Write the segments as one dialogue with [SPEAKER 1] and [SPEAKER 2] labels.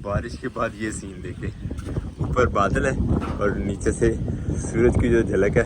[SPEAKER 1] बारिश के बाद ये सीन देखे, ऊपर बादल है और नीचे से सूरज की जो झलक है,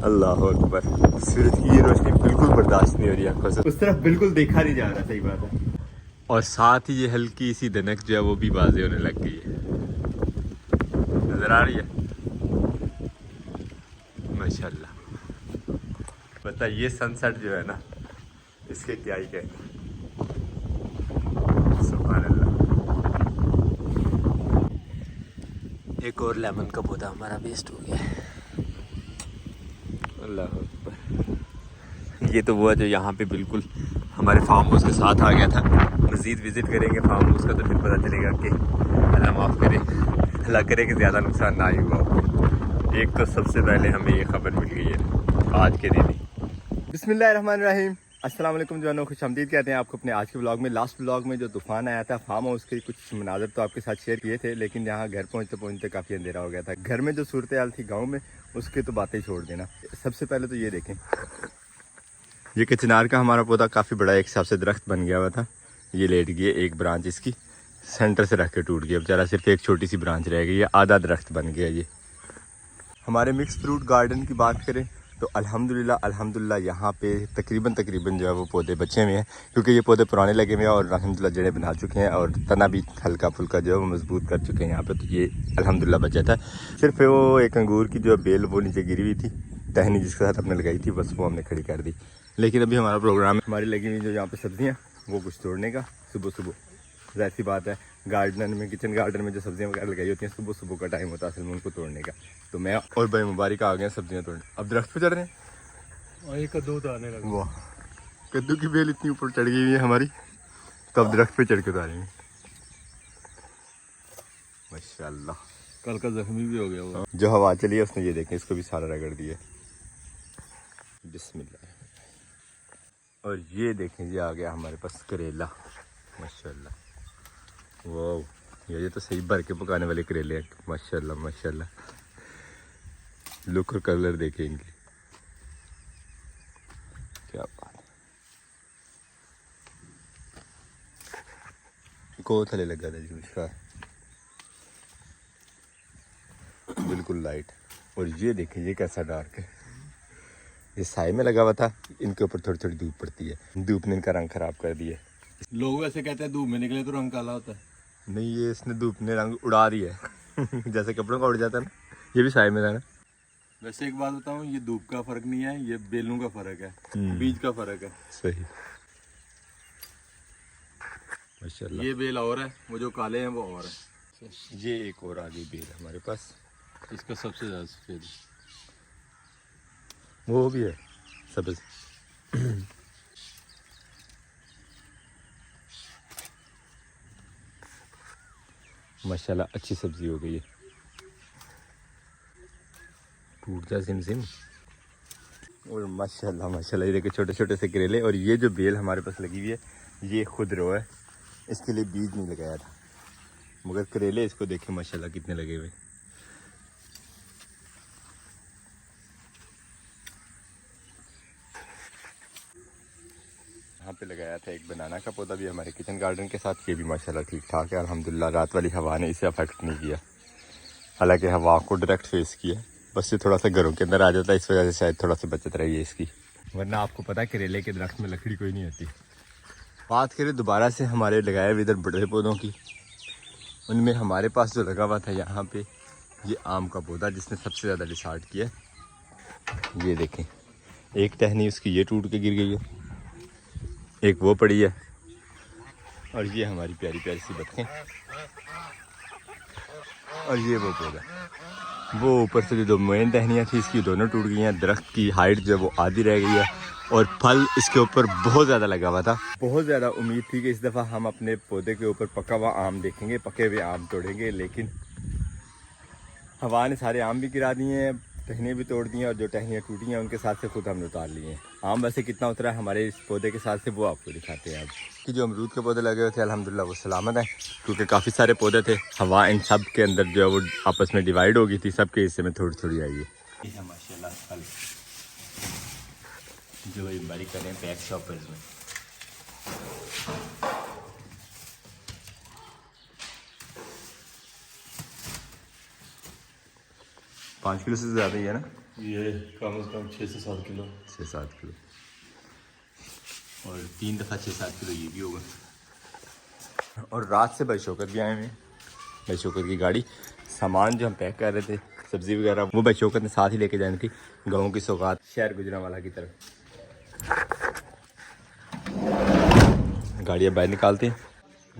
[SPEAKER 1] अल्लाह अकबर। सूरज की ये रोशनी बिल्कुल बर्दाश्त नहीं हो रही आंखों से, उस तरफ बिल्कुल देखा नहीं जा रहा, सही बात है। और साथ ही ये हल्की सी दनक जो है वो भी वाज़े होने लग गई है, नजर आ रही है माशाल्लाह। बता ये सनसेट जो है ना, इसके क्या ही कहना, सुभान अल्लाह। एक और लेमन का पौधा हमारा वेस्ट हो गया है, अल्लाह अकबर। ये तो वो है जो यहाँ पे बिल्कुल हमारे फार्म हाउस के साथ आ गया था। मज़ीद विज़िट करेंगे फार्म हाउस का तो फिर पता चलेगा कि अल्लाह माफ़ करे, अल्लाह करे कि ज़्यादा नुकसान ना ही हुआ हो। एक तो सबसे पहले हमें ये खबर मिल गई है आज के दिन ही। बिस्मिल्लाहिर्रहमानिर्रहीम, अस्सलाम वालेकुम जवानों, खुशामदीद कहते हैं आपको अपने आज के ब्लॉग में। लास्ट ब्लॉग में जो तूफ़ान आया था, फार्म हाउस के कुछ मनाजर तो आपके साथ शेयर किए थे, लेकिन यहाँ घर पहुँचते पहुँचते काफ़ी अंधेरा हो गया था। घर में जो सूरत हाल थी गाँव में, उसकी तो बातें छोड़ देना। सबसे पहले तो ये देखें, ये कि चिनार का हमारा पौधा काफ़ी बड़ा एक हिसाब से दरख्त बन गया हुआ था। ये लेट गई, एक ब्रांच इसकी सेंटर से रख के टूट गया बेचारा, सिर्फ एक छोटी सी ब्रांच रह गई, ये आधा दरख्त बन गया। ये हमारे मिक्स फ्रूट गार्डन की बात करें तो अल्हम्दुलिल्लाह यहाँ पे तकरीबन जो है वो पौधे बचे हुए हैं, क्योंकि ये पौधे पुराने लगे हुए हैं और अल्हम्दुलिल्लाह जड़ें बना चुके हैं और तना भी हल्का फुल्का जो है वो मजबूत कर चुके हैं यहाँ पे। तो ये अल्हम्दुलिल्लाह बचा था। सिर्फ वो एक अंगूर की जो बेल वो नीचे गिरी हुई थी, टहनी जिसके साथ हमने लगाई थी, बस वो हमने खड़ी कर दी। लेकिन अभी हमारा प्रोग्राम है, हमारी लगी हुई जो यहाँ पे सब्जियाँ वो कुछ तोड़ने का सुबह सुबह। ज़ाहिर सी बात है, गार्डन में, किचन गार्डन में जो सब्जियां वगैरह लगाई होती हैं, सुबह सुबह का टाइम होता है असल में उनको तोड़ने का। तो मैं और भाई मुबारक आ गए सब्जियां तोड़ने। अब दरख्त पे चढ़ रहे हैं और ये कद्दू उतारने लगे। वाह, कद्दू की बेल इतनी ऊपर चढ़ गई हुई है हमारी, तो अब दरख्त पे चढ़ के उतारेंगे माशाल्लाह।
[SPEAKER 2] कल का जख्मी भी हो गया वो।
[SPEAKER 1] जो हवा चली है उसने, ये देखें, इसको भी सारा रगड़ दिया। बिस्मिल्लाह। और ये देखें, ये आ गया हमारे पास करेला माशाल्लाह। वाह, ये तो सही भर के पकाने वाले करेले हैं माशाल्लाह माशाल्लाह। लुक और कलर देखें इनकी, क्या बात है। को थले लगा था जी उसका, बिल्कुल लाइट। और ये देखें, ये कैसा डार्क है, ये साए में लगा हुआ था, इनके ऊपर थोड़ी थोड़ी धूप पड़ती है, धूप ने इनका रंग खराब कर दिया।
[SPEAKER 2] लोग वैसे कहते हैं धूप में निकले तो रंग काला होता है।
[SPEAKER 1] नहीं, ये इसने धूप ने रंग उड़ा दिया है जैसे कपड़ों का उड़ जाता है ना, ये भी साए में था ना।
[SPEAKER 2] वैसे एक बात बताऊं, ये धूप का फर्क नहीं है, ये बेलों का फर्क है, बीज का फर्क है।
[SPEAKER 1] सही माशाल्लाह।
[SPEAKER 2] ये बेल और है, वो जो काले हैं वो और है।
[SPEAKER 1] ये एक और आगे बेल है हमारे पास,
[SPEAKER 2] इसका सबसे ज्यादा सफेद,
[SPEAKER 1] वो भी है सब्ज। माशाल्लाह अच्छी सब्जी हो गई है। टूट जा सिम सिम। और माशाल्लाह माशाल्लाह, ये देखो छोटे छोटे से करेले। और ये जो बेल हमारे पास लगी हुई है, ये खुद रो है, इसके लिए बीज नहीं लगाया था, मगर करेले इसको देखे माशाल्लाह कितने लगे हुए। यहाँ पे लगाया था एक बनाना का पौधा भी हमारे किचन गार्डन के साथ, ये भी माशाल्लाह ठीक ठाक है अल्हम्दुलिल्लाह। रात वाली हवा ने इसे अफेक्ट नहीं किया, हालांकि हवा को डायरेक्ट फेस किया, बस ये थोड़ा सा घरों के अंदर आ जाता है, इस वजह से शायद थोड़ा सा बचत रही है इसकी, वरना आपको पता है करेले के दरख्त में लकड़ी कोई नहीं होती। बात करें दोबारा से हमारे लगाए हुए इधर बड़े पौधों की, उनमें हमारे पास जो लगा हुआ था यहाँ पे, ये आम का पौधा जिसने सबसे ज़्यादा डिसार्ट किया। ये देखें, एक टहनी उसकी ये टूट के गिर गई है, एक वो पड़ी है, और ये हमारी प्यारी प्यारी सी बतखें, और ये वो पौधा, वो ऊपर से जो मेन टहनियाँ थी इसकी दोनों टूट गई हैं। दरख्त की हाइट जो है वो आधी रह गई है, और फल इसके ऊपर बहुत ज़्यादा लगा हुआ था। बहुत ज़्यादा उम्मीद थी कि इस दफ़ा हम अपने पौधे के ऊपर पका हुआ आम देखेंगे, पके हुए आम तोड़ेंगे, लेकिन हवा ने सारे आम भी गिरा दिए हैं, टहनियाँ भी तोड़ दी हैं, और जो टहनियाँ टूटी हैं उनके साथ से खुद हमने उतार लिए हैं। आम वैसे कितना उतरा है हमारे इस पौधे के साथ से, वो आपको दिखाते हैं। अब कि जो अमरूद के पौधे लगे हुए थे अल्हम्दुलिल्लाह वो सलामत हैं, क्योंकि काफ़ी सारे पौधे थे, हवा इन सब के अंदर जो है वो आपस में डिवाइड हो गई थी, सबके हिस्से में थोड़ी थोड़ी आई है माशाल्लाह फल जो बड़ी करें पैक शॉपर्स में। 5 किलो से ज़्यादा ही है ना?
[SPEAKER 2] ये कम से कम 6 से 7 किलो।
[SPEAKER 1] 6-7 किलो और 3 दफ़ा 6-7 किलो ये भी होगा। और रात से भाई शौकत भी आए हुए हैं, भाई शौकत की गाड़ी। सामान जो हम पैक कर रहे थे सब्ज़ी वगैरह वो भाई शौकत ने साथ ही लेके जानी थी गाँव की सौगात शहर गुजरांवाला की तरफ। गाड़ी अब बाहर निकालते हैं।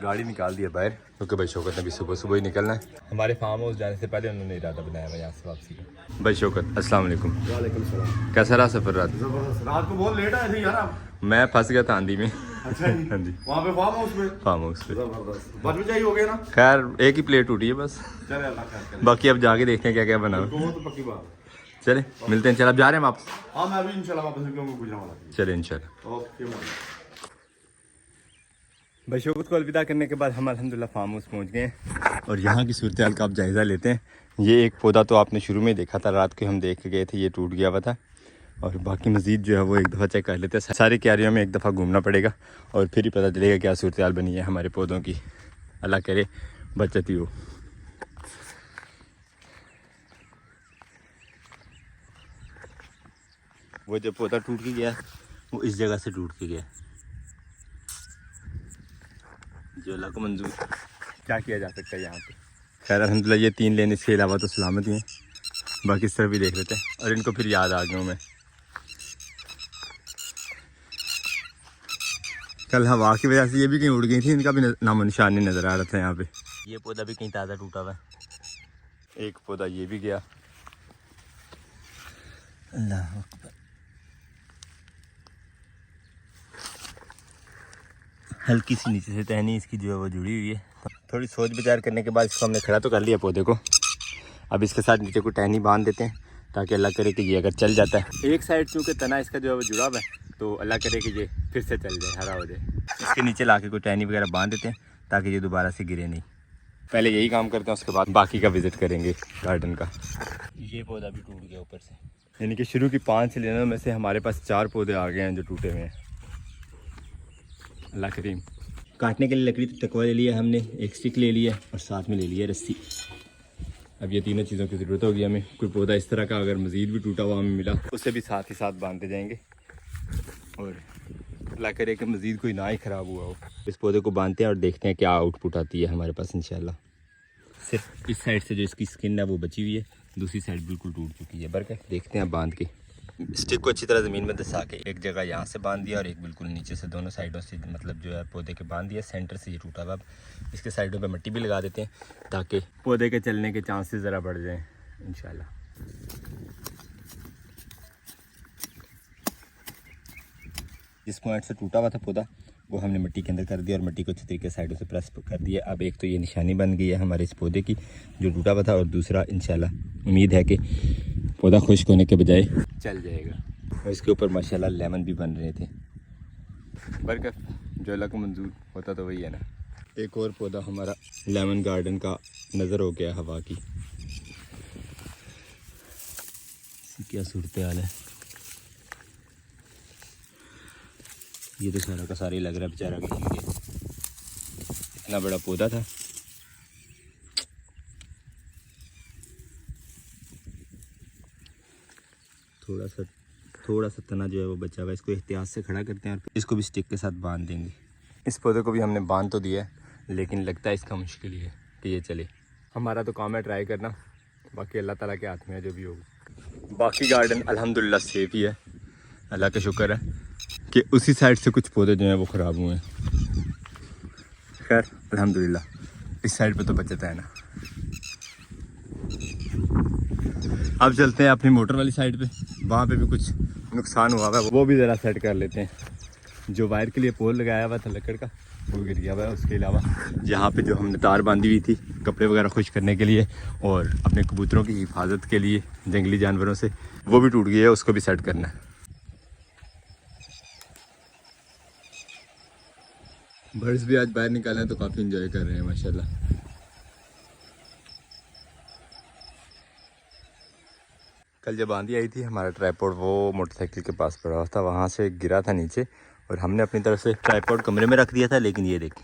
[SPEAKER 1] गाड़ी निकाल दी है बाहर क्योंकि भाई शौकत ने भी सुबह सुबह ही निकलना है। हमारे फार्म हाउस जाने से पहले उन्होंने इरादा बनाया हुआ यहाँ से वापसी का। भाई शौकत अस्सलाम वालेकुम।
[SPEAKER 2] वालेकुम सलाम।
[SPEAKER 1] कैसा रहा सफ़र रात?
[SPEAKER 2] रात को बहुत लेट आए थे यार आप।
[SPEAKER 1] मैं फंस गया था आंधी में।
[SPEAKER 2] अच्छा जी।
[SPEAKER 1] हाँ जी,
[SPEAKER 2] वहाँ पे फार्म हाउस में।
[SPEAKER 1] फार्म हाउस पे
[SPEAKER 2] बच भी चाहिए हो गया ना।
[SPEAKER 1] खैर एक ही प्लेट टूटी है बस,
[SPEAKER 2] चले अल्लाह खैर करे।
[SPEAKER 1] बाकी अब जाके देखते हैं क्या क्या बना।
[SPEAKER 2] वो तो पक्की बात है।
[SPEAKER 1] चले मिलते हैं। चल अब जा रहे हैं वापस।
[SPEAKER 2] हाँ मैं अभी इंशाल्लाह वापस निकलूंगा गुजरांवाला।
[SPEAKER 1] चले इंशाल्लाह।
[SPEAKER 2] ओके।
[SPEAKER 1] भाई शौकत को अलविदा करने के बाद हम अल्हम्दुलिल्लाह फार्म हाउस पहुँच गए हैं और यहाँ की सूरत हाल का आप जायज़ा लेते हैं। ये एक पौधा तो आपने शुरू में देखा था, रात को हम देख के गए थे, ये टूट गया हुआ था। और बाकी मज़ीद जो है वो एक दफ़ा चेक कर लेते हैं। सारी क्यारियों में एक दफ़ा घूमना पड़ेगा और फिर ही पता चलेगा क्या सूरत हाल बनी है हमारे पौधों की। अल्लाह करे बचत ही हो। वो जो पौधा टूट के गया वो इस जगह से टूट के गया, जो अल्लाह को मंजूर। क्या किया जा सकता है यहाँ पे। खैर अल्हम्दुलिल्लाह ये 3 लेन इसके अलावा तो सलामत ही हैं। बाकी इस तरफ भी देख लेते हैं। और इनको फिर याद आ गया मैं, कल हवा की वजह से ये भी कहीं उड़ गई थी, इनका भी नामो निशान नहीं नज़र आ रहा था यहाँ पे। ये पौधा भी कहीं ताज़ा टूटा हुआ है, एक पौधा ये भी गया। अल्लाह अकबर। हल्की सी नीचे से टहनी इसकी जो है वो जुड़ी हुई है। थोड़ी सोच विचार करने के बाद इसको हमने खड़ा तो कर लिया पौधे को। अब इसके साथ नीचे को टहनी बांध देते हैं ताकि अल्लाह करे कि ये अगर चल जाता है। एक साइड चूँकि तना इसका जो है वो जुड़ा हुआ है तो अल्लाह करे कि ये फिर से चल जाए, हरा हो जाए। इसके नीचे ला के कोई टहनी वगैरह बांध देते हैं ताकि ये दोबारा से गिरे नहीं। पहले यही काम करते हैं, उसके बाद बाकी का विज़िट करेंगे गार्डन का। ये पौधा भी टूट गया ऊपर से, यानी कि शुरू की 5 लेनों में से हमारे पास 4 पौधे आ गए हैं जो टूटे हुए हैं। अल्लाह करीम। काटने के लिए लकड़ी तो टकवा ले लिया हमने, एक स्टिक ले लिया और साथ में ले लिया रस्सी। अब ये तीनों चीज़ों की ज़रूरत होगी हमें। कोई पौधा इस तरह का अगर मज़ीद भी टूटा हुआ हमें मिला उसे भी साथ ही साथ बांधते जाएंगे और अल्लाह करे कि मज़ीद कोई ना ही ख़राब हुआ हो। इस पौधे को बांधते हैं और देखते हैं क्या आउटपुट आती है हमारे पास इंशाल्लाह। सिर्फ इस साइड से जो इसकी स्किन है वो बची हुई है, दूसरी साइड बिल्कुल टूट चुकी है। बरकत देखते हैं बांध के। स्टिक को अच्छी तरह ज़मीन में दसा के एक जगह यहाँ से बांध दिया और एक बिल्कुल नीचे से, दोनों साइडों से मतलब जो है पौधे के बांध दिया। सेंटर से ये टूटा हुआ। अब इसके साइडों पे मिट्टी भी लगा देते हैं ताकि पौधे के चलने के चांसेस ज़रा बढ़ जाएं इंशाल्लाह। जिस पॉइंट से टूटा हुआ था पौधा वो हमने मिट्टी के अंदर कर दिया और मिट्टी को अच्छी तरीके साइडों से प्रेस कर दिया। अब एक तो ये निशानी बन गई है हमारे इस पौधे की जो टूटा हुआ था, और दूसरा इंशाल्लाह उम्मीद है कि पौधा खुश्क होने के बजाय चल जाएगा। और इसके ऊपर माशाल्लाह लेमन भी बन रहे थे। बरकत जो अल्लाह को मंजूर होता तो वही है ना। एक और पौधा हमारा लेमन गार्डन का नज़र हो गया हवा की। क्या सूरत हाल है। ये तो सारा का सारा ही लग रहा है बेचारा कहीं गया। इतना बड़ा पौधा था। थोड़ा सा तना जो है वो बचा हुआ है, इसको एहतियात से खड़ा करते हैं और इसको भी स्टिक के साथ बांध देंगे। इस पौधे को भी हमने बांध तो दिया है लेकिन लगता है इसका मुश्किल ही है कि ये चले। हमारा तो काम है ट्राई करना, बाकी अल्लाह ताला के हाथ में है जो भी होगा। बाकी गार्डन अल्हम्दुलिल्लाह सेफ ही है, अल्लाह का शुक्र है कि उसी साइड से कुछ पौधे जो हैं वो ख़राब हुए हैं। खैर अल्हम्दुलिल्लाह इस साइड पे तो बचत है ना। अब चलते हैं अपनी मोटर वाली साइड पे, वहाँ पे भी कुछ नुकसान हुआ है वो भी ज़रा सेट कर लेते हैं। जो वायर के लिए पोल लगाया हुआ था लकड़ का वो गिर गया हुआ है। उसके अलावा यहाँ पे जो हमने तार बांधी हुई थी कपड़े वगैरह खुश करने के लिए और अपने कबूतरों की हिफाजत के लिए जंगली जानवरों से, वो भी टूट गई है, उसको भी सेट करना है। बर्ड्स भी आज बाहर निकाले हैं तो काफ़ी इंजॉय कर रहे हैं माशाल्लाह। कल जब आंधी आई थी हमारा ट्राइपॉड वो मोटरसाइकिल के पास पड़ा हुआ था, वहाँ से गिरा था नीचे और हमने अपनी तरफ से ट्राइपॉड कमरे में रख दिया था, लेकिन ये देखें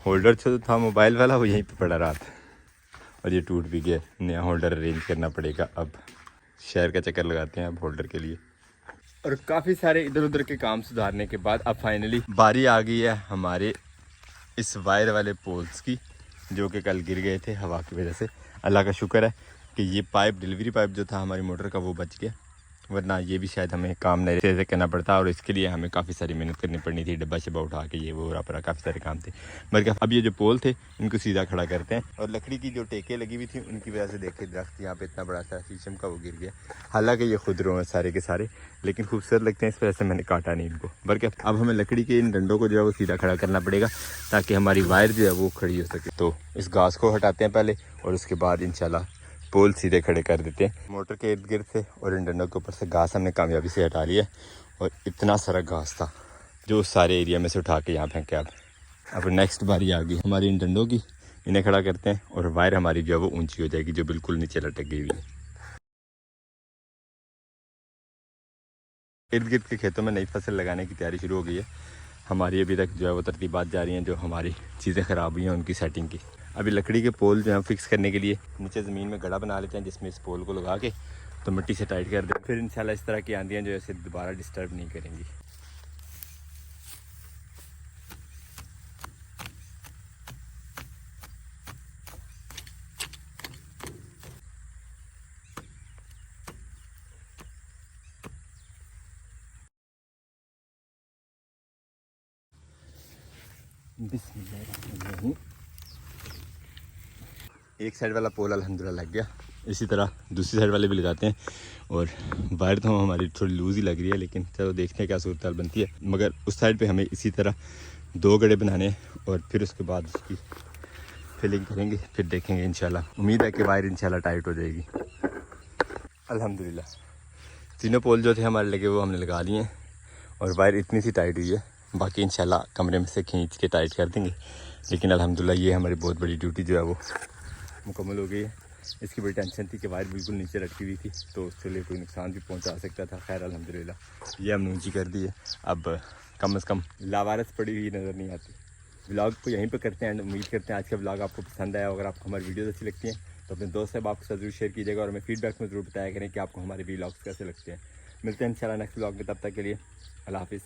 [SPEAKER 1] होल्डर जो था मोबाइल वाला वो यहीं पे पड़ा रहा था और ये टूट भी गया, नया होल्डर अरेंज करना पड़ेगा। अब शहर का चक्कर लगाते हैं अब होल्डर के लिए। और काफ़ी सारे इधर उधर के काम सुधारने के बाद अब फाइनली बारी आ गई है हमारे इस वायर वाले पोल्स की, जो कि कल गिर गए थे हवा की वजह से। अल्लाह का शुक्र है कि ये पाइप, डिलीवरी पाइप जो था हमारी मोटर का, वो बच गया, वरना ये भी शायद हमें काम नए से करना पड़ता। और इसके लिए हमें काफ़ी सारी मेहनत करनी पड़नी थी, डब्बा शब्बा उठा के, ये वो रहा काफ़ी सारे काम थे। बल्कि अब ये जो पोल थे इनको सीधा खड़ा करते हैं। और लकड़ी की जो टेकें लगी हुई थी उनकी वजह से देखे दरख्त यहाँ पे इतना बड़ा सा शीशम का वो गिर गया। हालांकि ये खुद रो हैं सारे के सारे, लेकिन खूबसूरत लगते हैं, इस वजह से मैंने काटा नहीं इनको। बल्कि अब हमें लकड़ी के इन डंडों को जो है वो सीधा खड़ा करना पड़ेगा ताकि हमारी वायर जो है वो खड़ी हो सके। तो इस घास को हटाते हैं पहले और उसके बाद इंशाल्लाह पोल सीधे खड़े कर देते हैं। मोटर के इर्द गिर्द से और इन डंडों के ऊपर से घास हमने कामयाबी से हटा लिया। और इतना सारा घास था जो उस सारे एरिया में से उठा के यहाँ फेंके। अब नेक्स्ट बारी आ गई हमारी इन डंडों की, इन्हें खड़ा करते हैं और वायर हमारी जो है वो ऊंची हो जाएगी, जो बिल्कुल नीचे लटक गई हुई है। इर्द गिर्द के खेतों में नई फसल लगाने की तैयारी शुरू हो गई है हमारी। अभी तक जो है वो तरतीबात जारी हैं, जो हमारी चीज़ें ख़राब हुई हैं उनकी सेटिंग की। अभी लकड़ी के पोल जो है फिक्स करने के लिए नीचे ज़मीन में गड़ा बना लेते हैं, जिसमें इस पोल को लगा के तो मिट्टी से टाइट कर दें। फिर इंशाल्लाह इस तरह की आंधियाँ जो है इसे दोबारा डिस्टर्ब नहीं करेंगी। बिस्मिल्लाह। एक साइड वाला पोल अल्हम्दुलिल्लाह लग गया, इसी तरह दूसरी साइड वाले भी लगाते हैं। और वायर तो हमारी थोड़ी लूज़ ही लग रही है, लेकिन चलो देखते हैं क्या सूरत हाल बनती है। मगर उस साइड पे हमें इसी तरह 2 गड्ढे बनाने हैं और फिर उसके बाद उसकी फिलिंग करेंगे, फिर देखेंगे इंशाल्लाह। उम्मीद है कि वायर इंशाल्लाह टाइट हो जाएगी अल्हम्दुलिल्लाह। तीनों पोल जो थे हमारे लगे वो हमने लगा लिए हैं और वायर इतनी सी टाइट हुई है, बाकी इंशाल्लाह कमरे में से खींच के टाइट कर देंगे। लेकिन अल्हम्दुलिल्लाह ये हमारी बहुत बड़ी ड्यूटी जो है वो मुकम्मल हो गई है। इसकी बड़ी टेंशन थी कि वायर बिल्कुल नीचे लटकी हुई थी तो उसके लिए कोई नुकसान भी पहुंचा सकता था। खैर अल्हम्दुलिल्लाह ये हमने ऊँची कर दी है, अब कम से कम लावारस पड़ी हुई नज़र नहीं आती। व्लॉग को यहीं पे करते हैं एंड उम्मीद करते हैं आज का व्लॉग आपको पसंद आया। अगर आपको हमारी वीडियोस अच्छी लगती हैं तो अपने दोस्त साहब आपके साथ जरूर शेयर कीजिएगा और हमें फीडबैक में ज़रूर बताया करें कि आपको हमारे व्लॉग्स कैसे लगते हैं। मिलते हैं इंशाल्लाह नेक्स्ट व्लॉग में, तब तक के लिए अल्लाह हाफिज़।